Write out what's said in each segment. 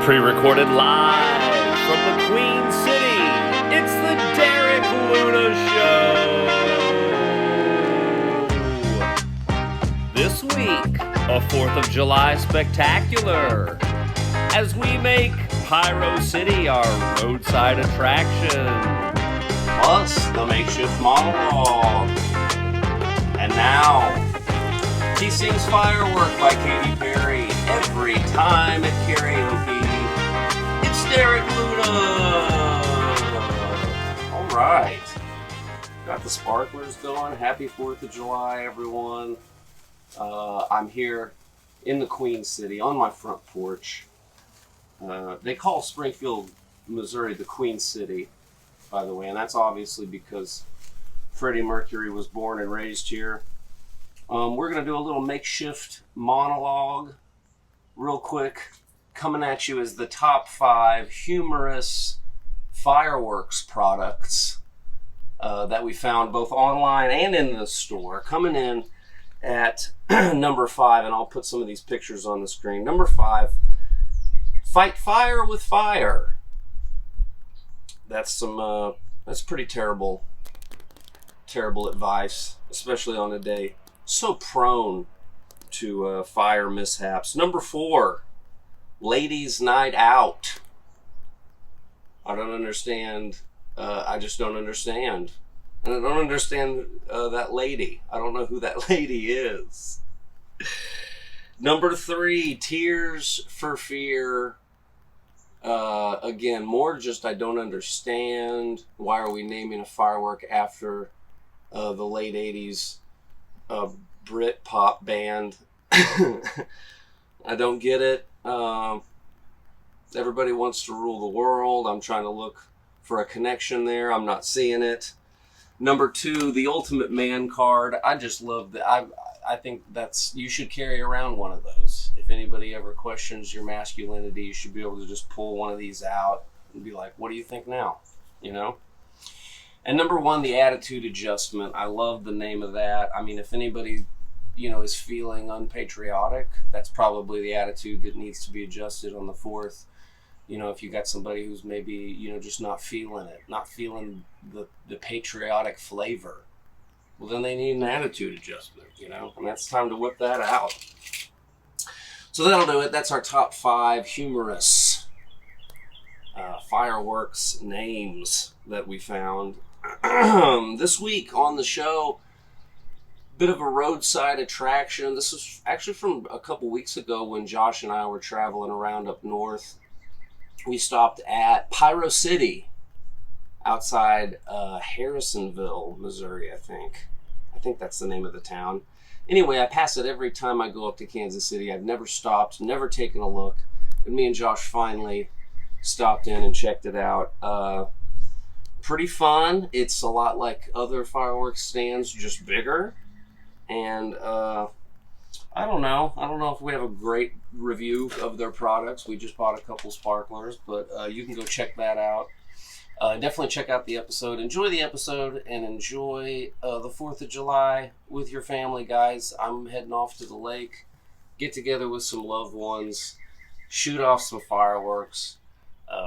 Pre-recorded live from the Queen City, it's the Derek Luna Show! This week, a 4th of July spectacular, as we make Pyro City our roadside attraction. Plus, the makeshift monologue. And now, he sings Firework by Katy Perry every time at karaoke. It's Derek Luna! Alright. Got the sparklers going. Happy 4th of July, everyone. I'm here in the Queen City on my front porch. They call Springfield, Missouri the Queen City, by the way, and that's obviously because Freddie Mercury was born and raised here. We're going to do a little makeshift monologue real quick. Coming at you is the top 5 humorous fireworks products that we found both online and in the store. Coming in at number 5, and I'll put some of these pictures on the screen. Number 5, fight fire with fire. That's pretty terrible advice, especially on a day so prone to fire mishaps. Number 4, ladies' night out. I don't understand. I just don't understand. And I don't understand that lady. I don't know who that lady is. Number 3, tears for fear. Again, more just I don't understand. Why are we naming a firework after the late 80s Brit pop band? I don't get it. Everybody wants to rule the world. I'm trying to look for a connection there. I'm not seeing it. Number 2, the ultimate man card. I just love that. I think you should carry around one of those. If anybody ever questions your masculinity, you should be able to just pull one of these out and be like, what do you think now? You know? And number 1, the attitude adjustment. I love the name of that. I mean, if anybody, is feeling unpatriotic, that's probably the attitude that needs to be adjusted on the 4th. If you got somebody who's maybe, just not feeling it, not feeling the patriotic flavor, well, then they need an attitude adjustment, and that's time to whip that out. So that'll do it. That's our top 5 humorous fireworks names that we found. This week on the show, bit of a roadside attraction. This was actually from a couple weeks ago when Josh and I were traveling around up north. We stopped at Pyro City outside Harrisonville, Missouri, I think. I think that's the name of the town. Anyway, I pass it every time I go up to Kansas City. I've never stopped, never taken a look. And me and Josh finally stopped in and checked it out. Pretty fun. It's a lot like other fireworks stands, just bigger. And I don't know if we have a great review of their products. We just bought a couple sparklers, but you can go check that out. Definitely check out the episode. Enjoy the episode and enjoy the 4th of July with your family, guys. I'm heading off to the lake, get together with some loved ones, shoot off some fireworks,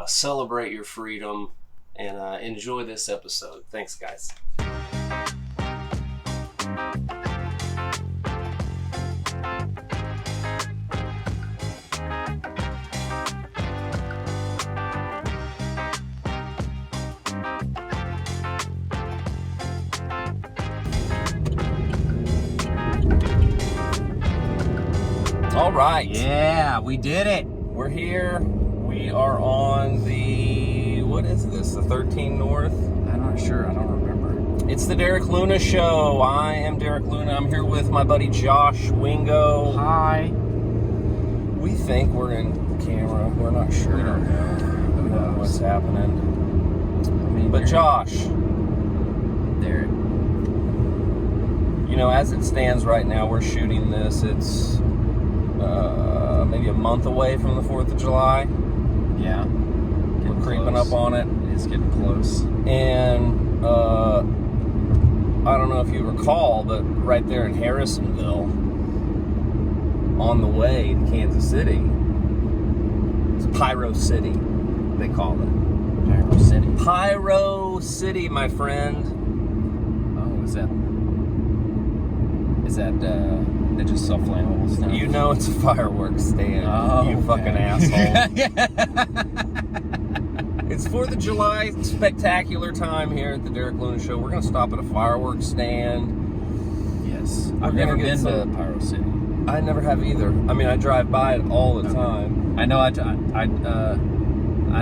celebrate your freedom, and enjoy this episode. Thanks, guys. All right. Yeah, we did it. We're here. We are on the, what is this, the 13 North? I'm not sure. I don't remember. It's the Derek Luna Show. I am Derek Luna. I'm here with my buddy Josh Wingo. Hi. We think we're in camera. We're not sure. We don't know. Who knows what's happening. But Josh. Derek. As it stands right now, we're shooting this. It's maybe a month away from the 4th of July. Yeah. We're creeping up on it. It's getting close. And I don't know if you recall, but right there in Harrisonville, on the way to Kansas City, It's Pyro City, they call it. Pyro City. Pyro City, my friend. Oh, is that they just sell flammable stuff? You know it's a fireworks stand. Oh, you okay. fucking asshole. It's 4th of July spectacular time here at the Derek Luna Show. We're going to stop at a fireworks stand. Yes. We're I've never gonna get been to some- Pyro City. I never have either. I mean, I drive by it all the time. I know. I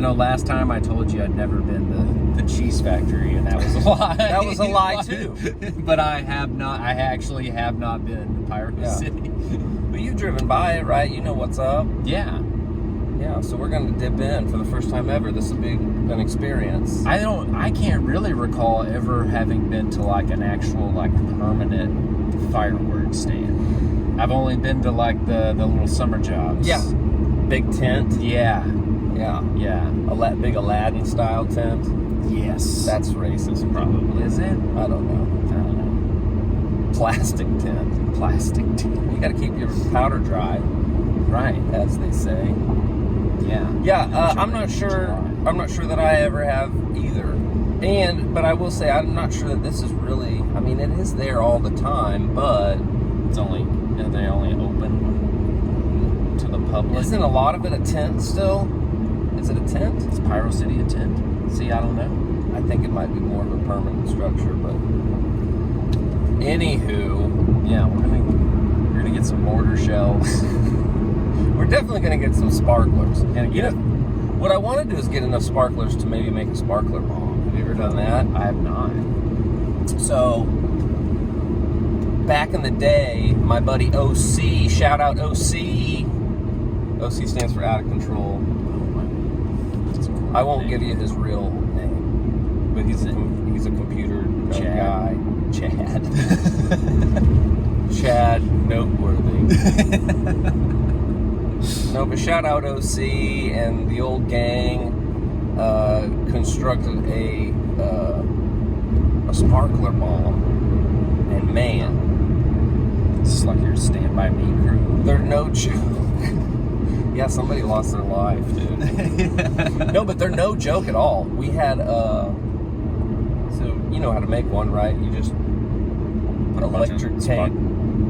know. Last time I told you I'd never been to the cheese factory, and that was a lie. That was a lie too. But I have not. I actually have not been to Pyro City. But you've driven by it, right? You know what's up. Yeah. Yeah. So we're going to dip in for the first time ever. This will be an experience. I can't really recall ever having been to like an actual like permanent fireworks stand. I've only been to like the little summer jobs. Yeah. Big tent. Yeah. Yeah. Yeah. Big Aladdin style tent. Yes. That's racist, probably. Is it? I don't know. Plastic tent. Plastic tea. You got to keep your powder dry, Right. as they say. Yeah. Yeah. I'm not sure. I'm not sure that I ever have either. But I will say I'm not sure that this is really. I mean, it is there all the time, but It's only. They only open to the public. isn't a lot of it a tent still? Is it a tent? Is Pyro City a tent? See, I don't know. I think it might be more of a permanent structure, but anywho, Yeah, we're gonna get some mortar shells. we're definitely gonna get some sparklers. Gonna get What I want to do is get enough sparklers to maybe make a sparkler bomb. Have you ever done that? I have not. So, back in the day, my buddy OC, shout out OC. OC stands for out of control. I won't give you his real name, but he's a computer guy. Chad. Chad Noteworthy. No, but shout out OC and the old gang constructed a sparkler bomb, and man, This is like your Stand By Me crew. they're no joke. Yeah, somebody lost their life, dude. No, but they're no joke at all. We had so you know how to make one, right? You just put electric tape.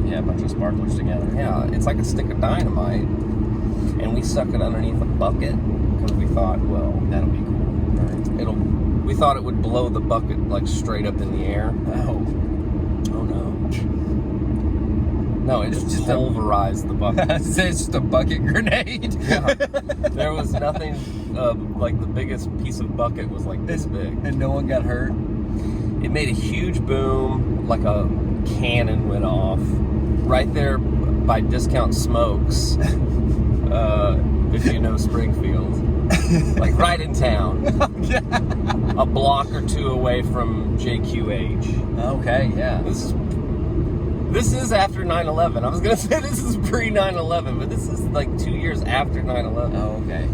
Yeah, a bunch of sparklers together. Yeah, it's like a stick of dynamite, and we stuck it underneath a bucket because we thought, well, That'll be cool. we thought it would blow the bucket like straight up in the air. Oh no. No, it It's just just pulverized the bucket. it's just a bucket grenade. Yeah. There was nothing, like the biggest piece of bucket was like this big. And no one got hurt. It made a huge boom, like a cannon went off right there by Discount Smokes, if you know Springfield. Like right in town. A block or two away from JQH. Okay, yeah. This is after 9/11. I was going to say this is pre 9/11, but this is like 2 years after 9/11. Oh, okay.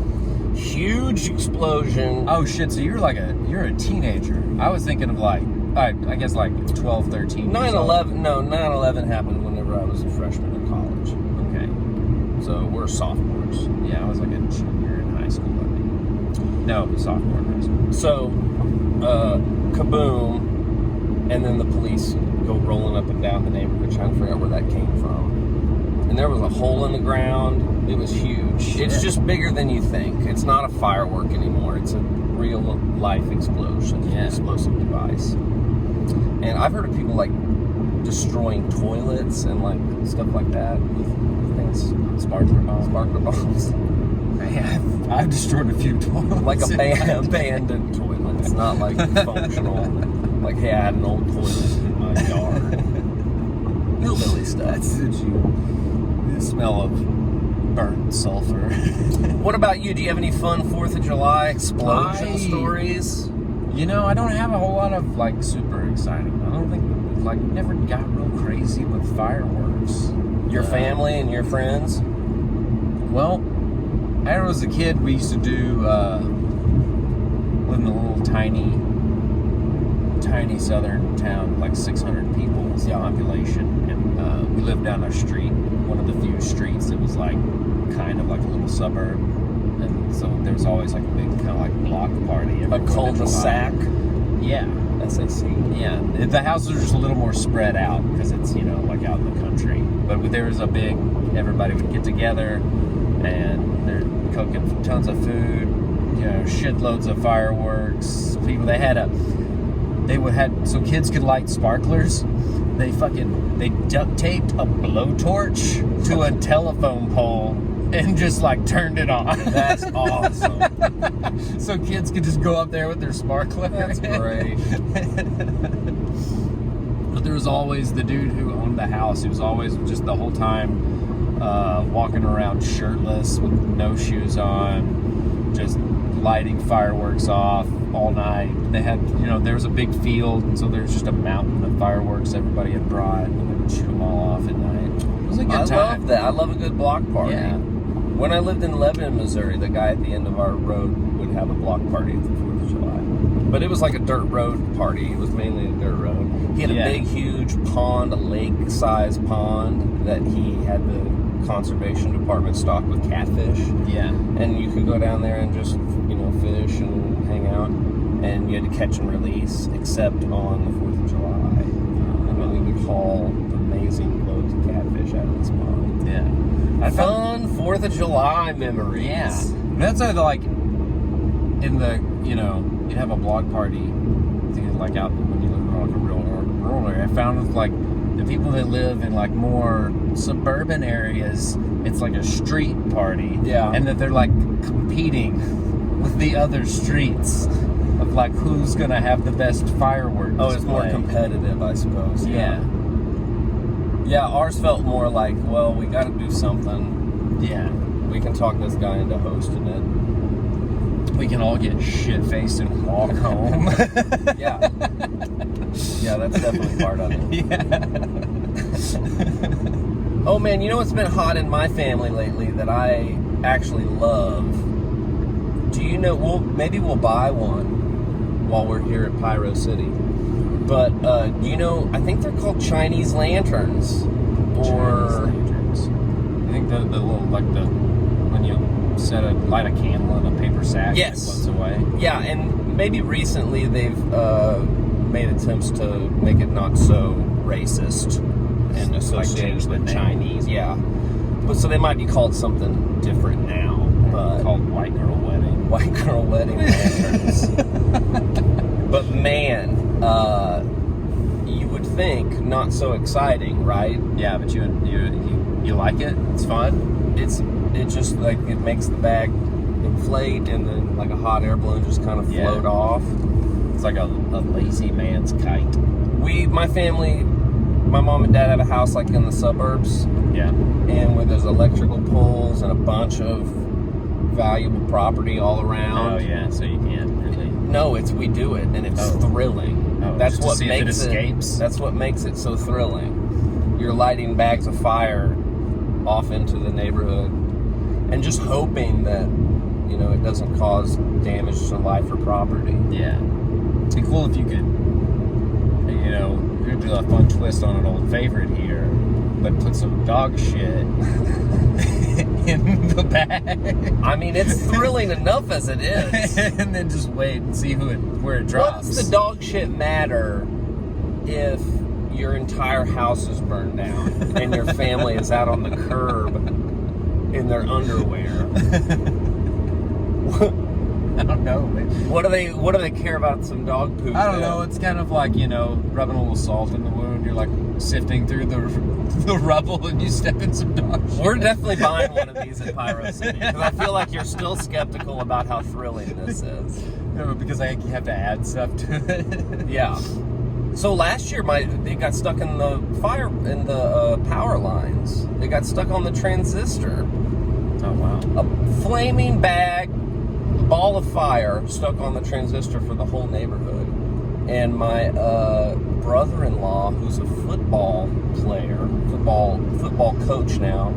Huge explosion. Oh shit, so you're a teenager. I was thinking of like, I guess like 12, 13 years old. 9/11 happened whenever I was a freshman in college. Okay. So we're sophomores. Yeah, I was like a junior in high school, I think. No, sophomore in high school. So, kaboom, and then the police go rolling up and down the neighborhood trying to figure out where that came from. And there was a hole in the ground. It was huge. It's just bigger than you think. It's not a firework anymore. It's a real life explosion, Yeah. explosive device. And I've heard of people like destroying toilets and like stuff like that with things, Sparkler bomb. sparkler bombs. Man, I've destroyed a few toilets. Like abandoned toilets, not like functional. Like, hey, I had an old toilet in my yard. Hillbilly stuff. That's the smell of burnt sulfur. What about you? Do you have any fun 4th of July explosion stories? You know, I don't have a whole lot of like super exciting. I don't think like never got real crazy with fireworks. Your family and your friends? Well, I was a kid. We used to do live in a little tiny southern town, like 600 people's population, and we lived down a street, one of the few streets that was like kind end of like a little suburb, and so there's always like a big kind of like block party. A cul-de-sac. Yeah. SAC. Yeah, the houses are just a little more spread out because it's, like out in the country. But there was a big, everybody would get together and they're cooking tons of food, shitloads of fireworks. People, so kids could light sparklers. They duct taped a blowtorch to a telephone pole and just like turned it on. That's awesome. So kids could just go up there with their sparkler. That's great. But there was always the dude who owned the house. He was always just the whole time walking around shirtless with no shoes on, just lighting fireworks off all night. They had, there was a big field, and so there was just a mountain of fireworks everybody had brought, and they would shoot them all off at night. It was a good time. I love that. I love a good block party. Yeah. When I lived in Lebanon, Missouri, the guy at the end of our road would have a block party at the 4th of July. But it was like a dirt road party. It was mainly a dirt road. He had a big, huge pond, a lake-sized pond that he had the conservation department stocked with catfish. Yeah. And you could go down there and just, fish and hang out. And you had to catch and release, except on the 4th of July. And then we would haul amazing loads of catfish out of this pond. Yeah. Fun 4th of July memories. Yeah. That's like in the, you'd have a block party, like out when you live in like a real rural area. I found with like the people that live in like more suburban areas, it's like a street party. Yeah. And that they're like competing with the other streets of like who's gonna have the best fireworks. Oh, it's more competitive, I suppose. Yeah. Yeah, ours felt more like, well, we got to do something. Yeah. We can talk this guy into hosting it. We can all get shit-faced and walk home. Yeah. Yeah, that's definitely part of it. Yeah. Oh, man, you know what's been hot in my family lately that I actually love? Do you know, maybe we'll buy one while we're here at Pyro City. But, I think they're called Chinese lanterns. Or... Chinese lanterns. I think the little, like when you light a candle in a paper sack, yes. It floats away. Yeah, and maybe recently they've made attempts to make it not so racist and associated with Chinese. Yeah. But so they might be called something different now. But called White Girl Wedding. White Girl Wedding lanterns. But man, you would think not so exciting, right? Yeah, but you like it? It's fun? It's just like it makes the bag inflate and then like a hot air balloon just kind of float off. It's like a lazy man's kite. My family, my mom and dad have a house like in the suburbs. Yeah. And where there's electrical poles and a bunch of valuable property all around. Oh yeah, so you can't really. No, we do it and it's thrilling. Oh, that's just what to see makes if it escapes. That's what makes it so thrilling. You're lighting bags of fire off into the neighborhood and just hoping that it doesn't cause damage to life or property. Yeah. It'd be cool if you could do a fun twist on an old favorite here, but put some dog shit in the bag. I mean, it's thrilling enough as it is. And then just wait and see where it drops. What does the dog shit matter if your entire house is burned down and your family is out on the curb in their underwear? I don't know. What do they care about some dog poop? I don't know. It's kind of like, rubbing a little salt in the wound. You're like sifting through the rubble and you step in some dog shit. We're definitely buying one of these at Pyro City because I feel like you're still skeptical about how thrilling this is. No, because I think you have to add stuff to it. Yeah. So last year, they got stuck in the power lines. They got stuck on the transistor. Oh wow! A flaming ball of fire stuck on the transistor for the whole neighborhood. And my brother-in-law, who's a football player, football coach now,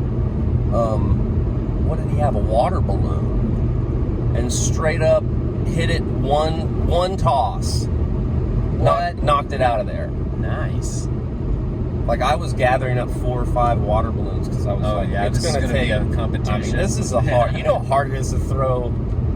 what did he have? A water balloon, and straight up hit it one toss. Knocked it out of there. Nice. Like, I was gathering up 4 or 5 water balloons because I was it's going to take a competition. I mean, this is a hard. You know how hard it is to throw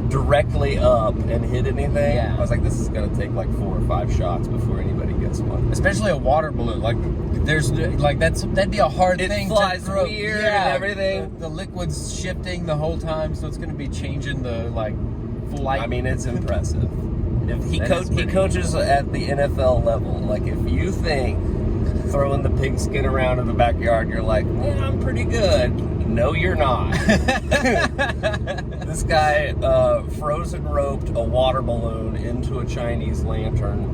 directly up and hit anything? Yeah. I was like, this is going to take like 4 or 5 shots before anybody gets one. Especially a water balloon. Like, that'd be a hard thing to flies throw. weird and everything. The liquid's shifting the whole time, so it's going to be changing the flight. I mean, it's impressive. If he That is coaches at the NFL level. Like, if you think throwing the pigskin around in the backyard, you're like, I'm pretty good. No, you're not. This guy frozen roped a water balloon into a Chinese lantern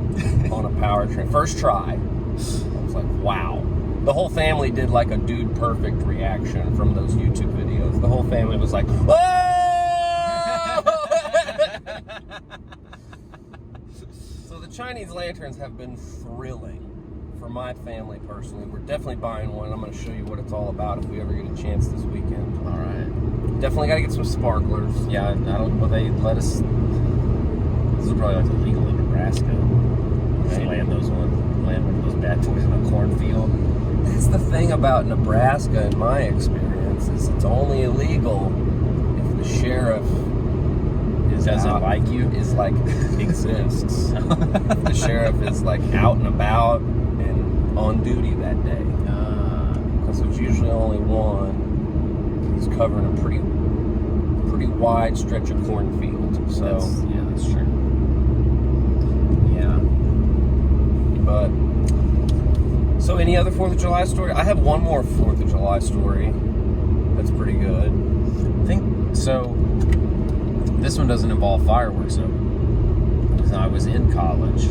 on a powertrain. First try. I was like, wow. The whole family did like a dude perfect reaction from those YouTube videos. The whole family was like, whoa! So the Chinese lanterns have been thrilling for my family personally. We're definitely buying one. I'm going to show you what it's all about if we ever get a chance this weekend. All right. Definitely got to get some sparklers. Yeah, well, they let us. This is probably like illegal in Nebraska. Right? Land one of those bad boys in a cornfield. That's the thing about Nebraska, in my experience, is it's only illegal if the sheriff Doesn't like you? Is like exists. The sheriff is like out and about and on duty that day. Because there's usually only one. He's covering a pretty wide stretch of cornfield. So that's true. Yeah. But so any other 4th of July story? I have one more 4th of July story that's pretty good. I think so. This one doesn't involve fireworks though. Because I was in college.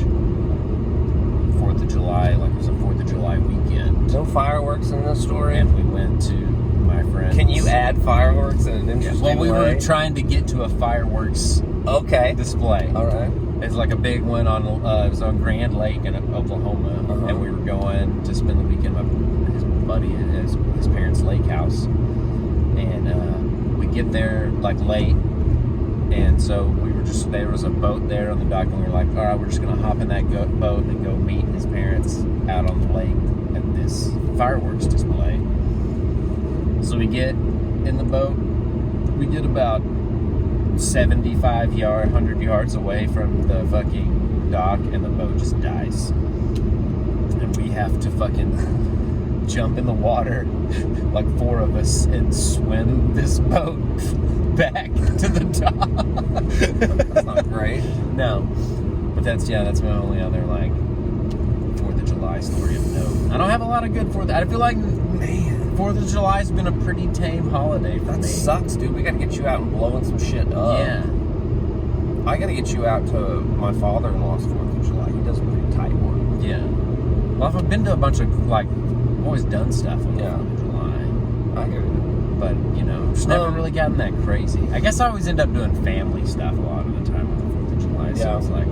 4th of July, like it was a 4th of July weekend. No fireworks in this story? And we went to my friend's. Can you add fireworks in an interesting way? Well, we were trying to get to a fireworks display. All right. It's like a big one on it was on Grand Lake in Oklahoma, and we were going to spend the weekend with his buddy at his parents' lake house, and we get there like late, and so there was a boat there on the dock, and we were like, all right, we're just gonna hop in that boat and go meet his parents out on the lake at this fireworks display. So we get in the boat, we get about 100 yards away from the fucking dock, and the boat just dies. And we have to fucking jump in the water, like 4 of us, and swim this boat back to the dock. That's not great. No. But that's my only other, 4th of July story of note. I don't have a lot of good 4th. I feel like, man, 4th of July has been a pretty tame holiday for me. That sucks, dude. We got to get you out and blowing some shit up. Yeah. I got to get you out to my father-in-law's 4th of July. He does a pretty tight one. Yeah. Well, I've been to a bunch of, I've always done stuff on the 4th of July. I get it. But, just never really gotten that crazy. I guess I always end up doing family stuff a lot of the time on the 4th of July. So it's like...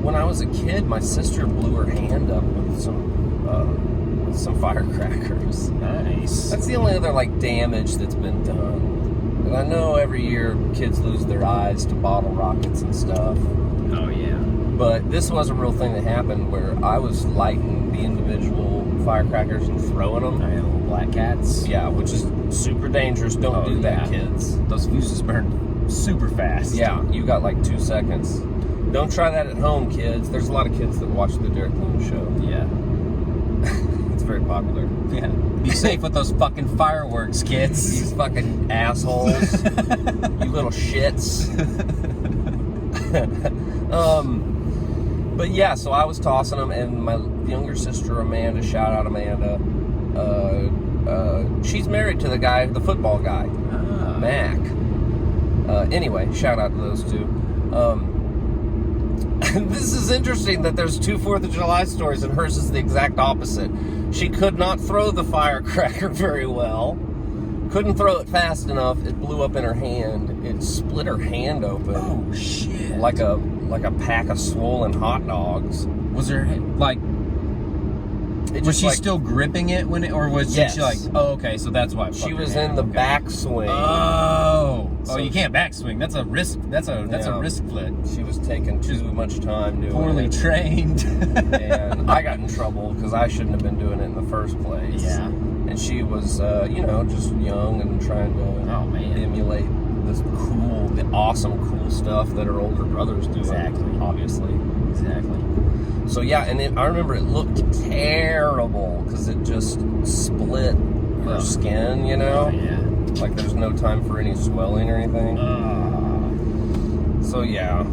When I was a kid, my sister blew her hand up with some firecrackers. Nice. That's the only other damage that's been done. And I know every year kids lose their eyes to bottle rockets and stuff. Oh yeah. But this was a real thing that happened where I was lighting the individual firecrackers and throwing them. Little black cats. Yeah, which is super dangerous. Don't do that, kids. Those fuses burn super fast. Yeah, you got 2 seconds. Don't try that at home, kids. There's a lot of kids that watch the Derek Lewis show. Yeah. It's very popular. Yeah. Be safe with those fucking fireworks, kids. These fucking assholes. You little shits. But yeah, so I was tossing them, and my younger sister Amanda, shout out Amanda, she's married to the football guy, Mac. Anyway, shout out to those two. This is interesting that there's 2 4th of July stories, and hers is the exact opposite. She could not throw the firecracker very well. Couldn't throw it fast enough. It blew up in her hand. It split her hand open. Oh shit! Like a pack of swollen hot dogs. Was there Was she still gripping it when it, or was Yes. she like, oh, okay, so that's why. She was in the backswing. So you can't backswing. That's a risk. That's a risk flit. She was taking too much time doing Poorly it. trained. And I got in trouble because I shouldn't have been doing it in the first place. Yeah. And she was, just young and trying to emulate this the awesome, cool stuff that her older brothers do. Exactly. Obviously. Exactly. So yeah, and I remember it looked terrible because it just split her skin, Oh, yeah. Like there's no time for any swelling or anything. So yeah,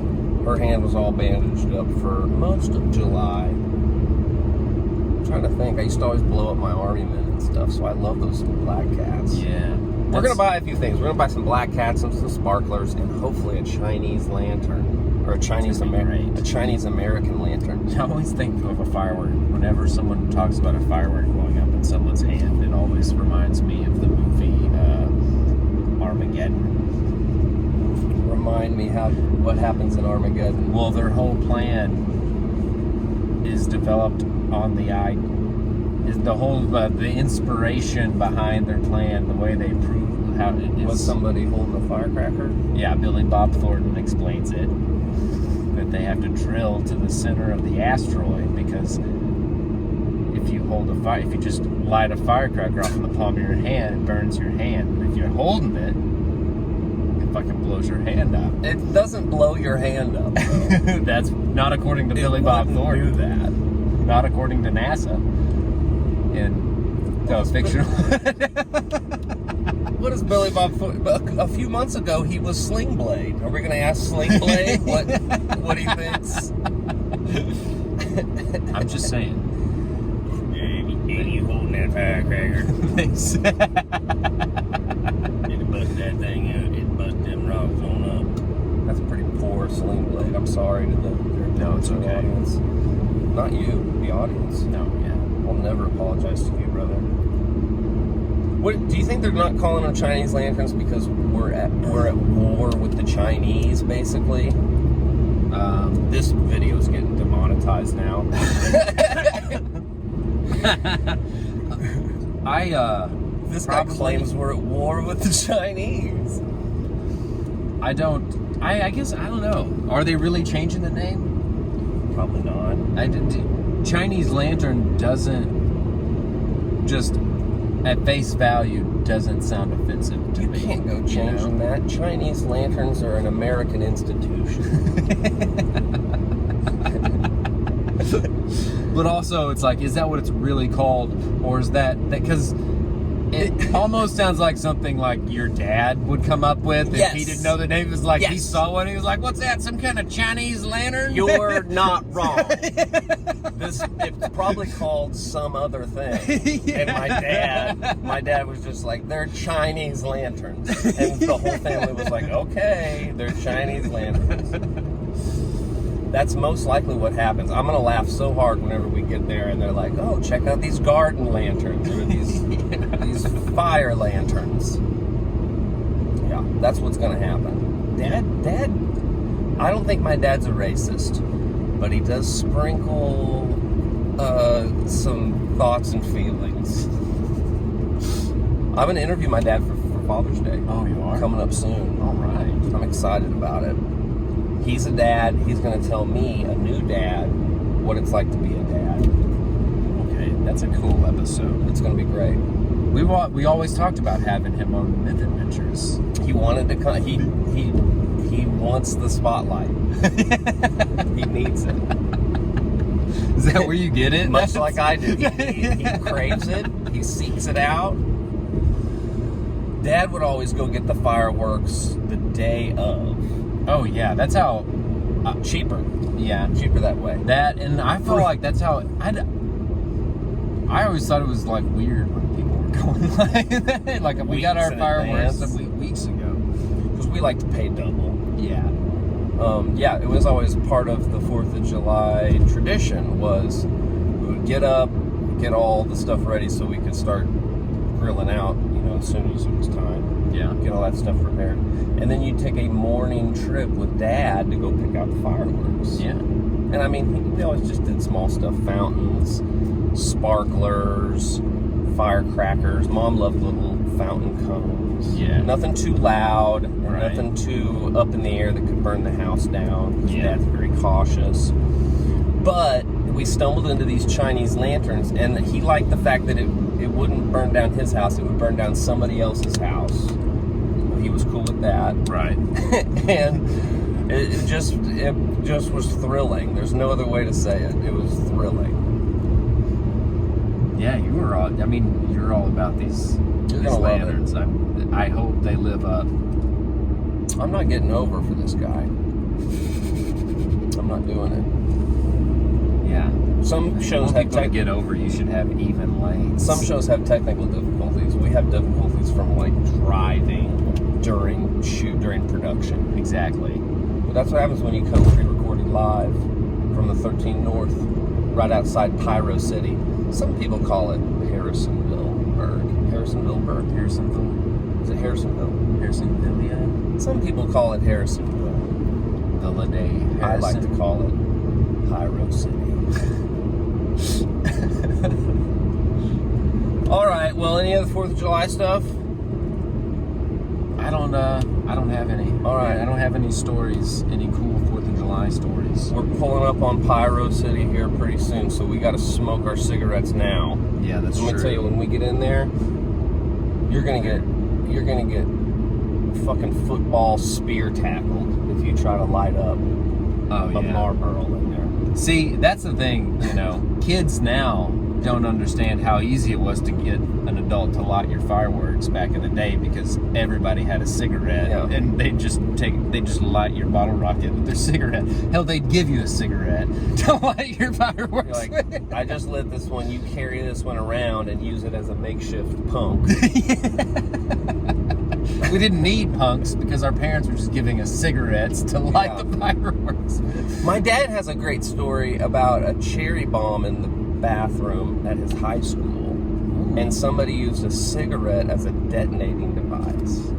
her hand was all bandaged up for most of July. I'm trying to think. I used to always blow up my army men and stuff, so I love those black cats. Yeah. We're gonna buy a few things. We're gonna buy some black cats, some sparklers, and hopefully a Chinese lantern. Or a Chinese American lantern. I always think of a firework. Whenever someone talks about a firework blowing up in someone's hand, it always reminds me of the movie Armageddon. Remind me what happens in Armageddon. Well, their whole plan is developed on the inspiration behind their plan, the way they prove how it is. Was somebody holding a firecracker? Yeah, Billy Bob Thornton explains it. That they have to drill to the center of the asteroid because if you just light a firecracker off in the palm of your hand, it burns your hand. But if you're holding it, it fucking blows your hand up. It doesn't blow your hand up. That's not according to Billy Bob Thornton. Do that. Not according to NASA. And fictional. What is Billy Bob Thornton? A few months ago, he was Sling Blade. Are we going to ask Sling Blade what he thinks? I'm just saying. You holding that firecracker? It'll bust that thing out. It'll bust them rocks on up. That's pretty poor Sling Blade. I'm sorry to the it's okay. audience. Not you, the audience. No, yeah. I'll never apologize to you, brother. What do you think they're not calling them Chinese lanterns because we're at war with the Chinese, basically? This video is getting demonetized now. This guy claims we're at war with the Chinese. I guess I don't know. Are they really changing the name? Probably not. Chinese lantern doesn't just at face value doesn't sound offensive to me. You can't go changing that. Chinese lanterns are an American institution. But also, it's like, is that what it's really called, or is that because it almost sounds like something like your dad would come up with if he didn't know the name. It was like he saw one, he was like, "What's that? Some kind of Chinese lantern?" You're not wrong. It's probably called some other thing. Yeah. And my dad was just like, "They're Chinese lanterns," and the whole family was like, "Okay, they're Chinese lanterns." That's most likely what happens. I'm gonna laugh so hard whenever we get there and they're like, "Oh, check out these garden lanterns or these fire lanterns." Yeah, that's what's gonna happen. Dad, I don't think my dad's a racist, but he does sprinkle some thoughts and feelings. I'm gonna interview my dad for Father's Day. Oh, you are? Coming up soon. All right. I'm excited about it. He's a dad. He's going to tell me, a new dad, what it's like to be a dad. Okay, that's a cool episode. It's going to be great. We always talked about having him on Myth Adventures. He wanted to come. He wants the spotlight. He needs it. Is that where you get it? Much like I do. He craves it. He seeks it out. Dad would always go get the fireworks the day of. Oh yeah, that's how cheaper. Yeah, cheaper that way. That, and I feel like that's how I always thought it was like weird when people were going like that. Like we got our fireworks weeks ago because we like to pay double. Yeah. Yeah, it was always part of the 4th of July tradition was we would get up, get all the stuff ready so we could start grilling out, as soon as it was time. Yeah. Get all that stuff prepared. And then you'd take a morning trip with Dad to go pick out the fireworks. Yeah. And I mean, we always just did small stuff, fountains, sparklers, firecrackers. Mom loved little fountain cones. Yeah. Nothing too loud, and Right. nothing too up in the air that could burn the house down. Yeah. Dad's very cautious. But we stumbled into these Chinese lanterns, and he liked the fact that it wouldn't burn down his house, it would burn down somebody else's house. He was cool with that. Right. And it just was thrilling. There's no other way to say it. It was thrilling. Yeah, you're all about these You're gonna love it. lanterns. I hope they live up. I'm not getting over for this guy. I'm not doing it. Yeah. Some shows have to get over, you should have even lanes. some shows have technical difficulties. We have difficulties from like driving during production. Exactly. But that's what happens when you come pre-recorded live from the 13 North, right outside Pyro City. Some people call it Harrisonville. Is it Harrisonville? Harrisonville, yeah. Some people call it Harrisonville. The Lede. I like to call it Pyro City. All right. Well, any other 4th of July stuff? I don't have any. All right. I don't have any stories, any cool 4th of July stories. We're pulling up on Pyro City here pretty soon, so we got to smoke our cigarettes now. Yeah, that's Let me tell you, when we get in there, you're gonna get fucking football spear tackled if you try to light up a Marlboro in there. See, that's the thing, kids now don't understand how easy it was to get an adult to light your fireworks back in the day because everybody had a cigarette, and they just light your bottle rocket with their cigarette. Hell, they'd give you a cigarette to light your fireworks. You're like, I just lit this one, you carry this one around and use it as a makeshift punk. We didn't need punks because our parents were just giving us cigarettes to light the fireworks. My dad has a great story about a cherry bomb in the bathroom at his high school, and somebody used a cigarette as a detonating device.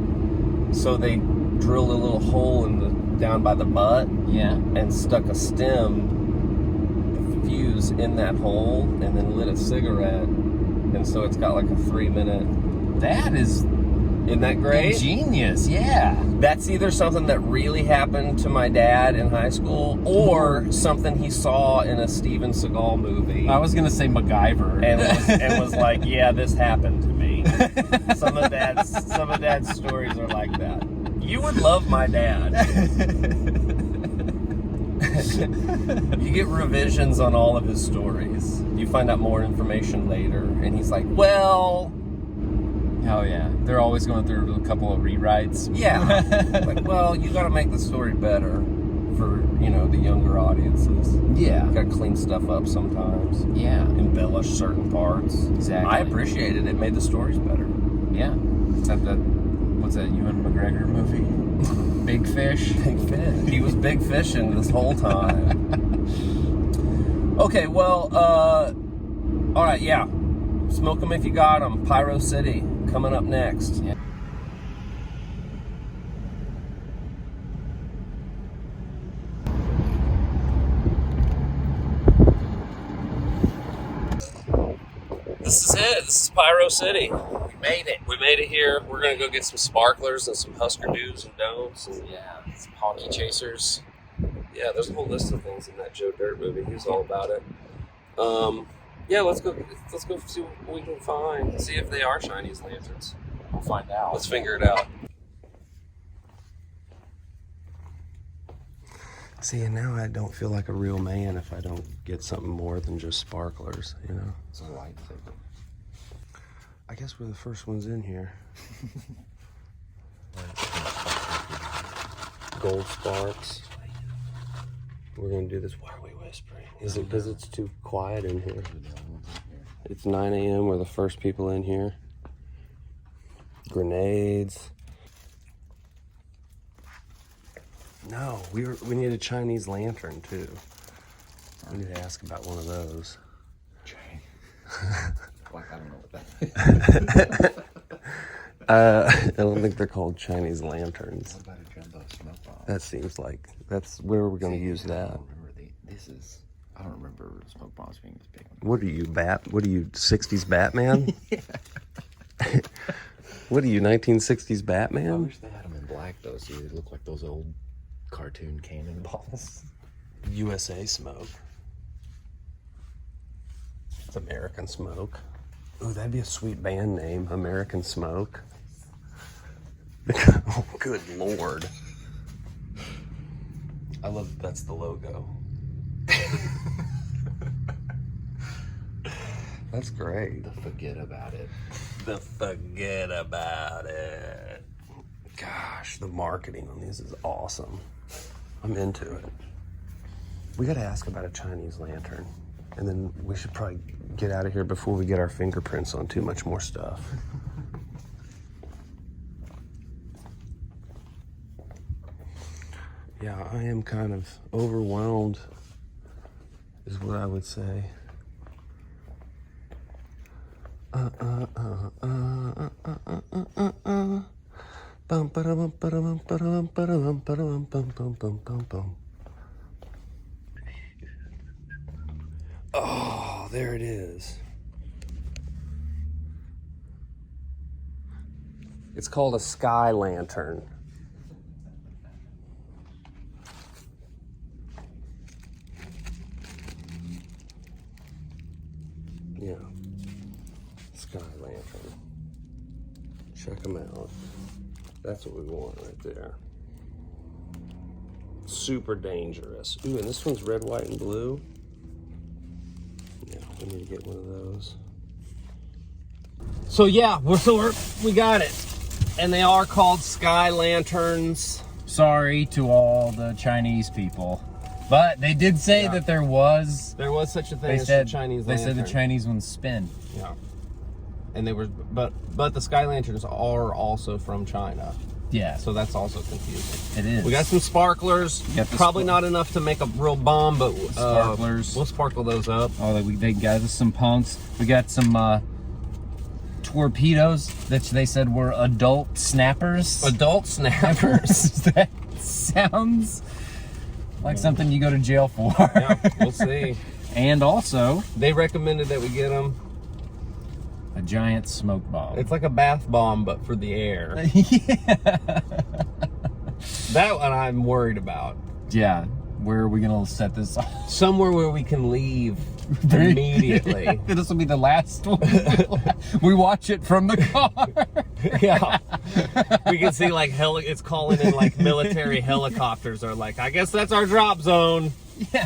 So they drilled a little hole down by the butt, and stuck a stem, the fuse in that hole, and then lit a cigarette, and so it's got like a 3-minute. Isn't that great? Genius, yeah. That's either something that really happened to my dad in high school or something he saw in a Steven Seagal movie. I was going to say MacGyver. And was like, yeah, this happened to me. Some of Dad's stories are like that. You would love my dad. You get revisions on all of his stories. You find out more information later, and he's like, well... Oh yeah, they're always going through a couple of rewrites. Yeah, like, well, you got to make the story better for the younger audiences. Yeah, you got to clean stuff up sometimes. Yeah, embellish certain parts. Exactly. I appreciated it. It made the stories better. Yeah. What's that Ewan McGregor movie? Big Fish. Big Fish. He was big fishing this whole time. Okay, well, all right, yeah. Smoke them if you got them. Pyro City coming up next. Yeah. This is it. This is Pyro City. We made it. We made it here. We're going to go get some sparklers and some Husker do's and don'ts. And some hockey chasers. Yeah, there's a whole list of things in that Joe Dirt movie. He was all about it. Yeah, let's go see what we can find. See if they are Chinese lanterns. We'll find out. Let's figure it out. See, and now I don't feel like a real man if I don't get something more than just sparklers, It's a lightsaber. I guess we're the first ones in here. Gold sparks. We're going to do this. Why are we whispering? Is it because it's too quiet in here? It's 9 a.m. We're the first people in here. Grenades. No, we need a Chinese lantern too. We need to ask about one of those. Like, I don't know what that is. I don't think they're called Chinese lanterns. What about a jumbo smoke bomb? That seems like that's where we're going to use that. I don't remember smoke bombs being this big. What are you, What are you, 60s Batman? What are you, 1960s I Batman? wish they had them in black though, so they look like those old cartoon cannonballs. USA Smoke. It's American Smoke. Ooh, that'd be a sweet band name, American Smoke. Oh, good Lord. I love that's the logo. That's great. Forget about it. Forget about it. Gosh, the marketing on these is awesome. I'm into it. We got to ask about a Chinese lantern, and then we should probably get out of here before we get our fingerprints on too much more stuff. Yeah, I am kind of overwhelmed, is what I would say. Oh, there it is. It's called a sky lantern. Yeah. Sky lantern. Check them out. That's what we want right there. Super dangerous. Ooh, and this one's red, white, and blue. Yeah, we need to get one of those. So yeah, we got it. And they are called sky lanterns. Sorry to all the Chinese people, but they did say that there was Such a thing They as said a Chinese they lantern. said the Chinese ones spin. Yeah. And they were, but the sky lanterns are also from China. Yeah, So that's also confusing. it is. We got some sparklers. got the Probably not enough to make a real bomb, but Sparklers. we'll sparkle those up. Oh, they got us some punks. We got some torpedoes that they said were adult snappers. Adult snappers. That sounds like something you go to jail for. Yeah, we'll see. And also They recommended that we get them. a giant smoke bomb. It's like a bath bomb, but for the air. Yeah. That one I'm worried about. Yeah. Where are we gonna set this off? Somewhere where we can leave immediately. This will be the last one. We watch it from the car. Yeah. We can see like it's calling in like military helicopters are like, I guess that's our drop zone. Yeah.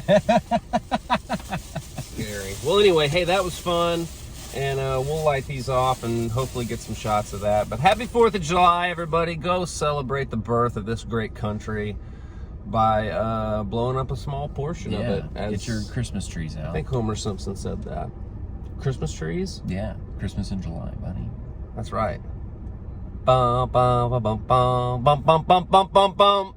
Scary. Well, anyway, hey, that was fun. And we'll light these off and hopefully get some shots of that. But happy 4th of July, everybody. Go celebrate the birth of this great country by blowing up a small portion of it. Get your Christmas trees out. I think Homer Simpson said that. Christmas trees? Yeah, Christmas in July, buddy. That's right. Bum, bum, bum, bum, bum, bum, bum, bum, bum, bum.